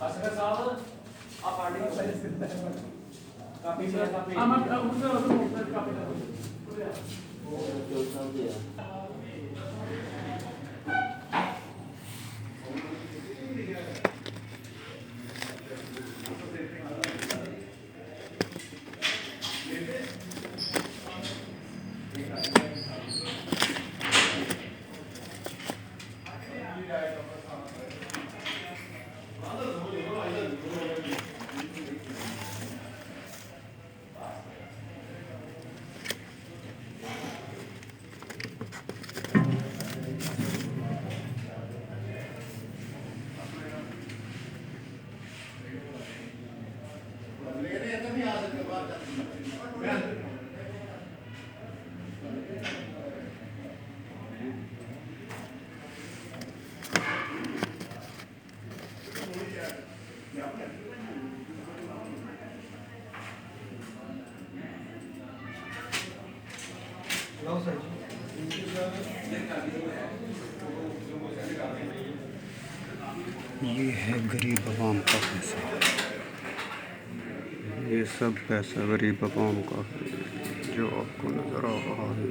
ਅਸਗਰ ਸਾਹਿਬ ਆ party copy ਮੇਰਾ copy ਆ ਮੈਂ ਉਹ ਕਾਪੀ ਦਾ ये है गरीब आवाम का पैसा। ये सब पैसा गरीब आवाम का है जो आपको नज़र आ रहा है।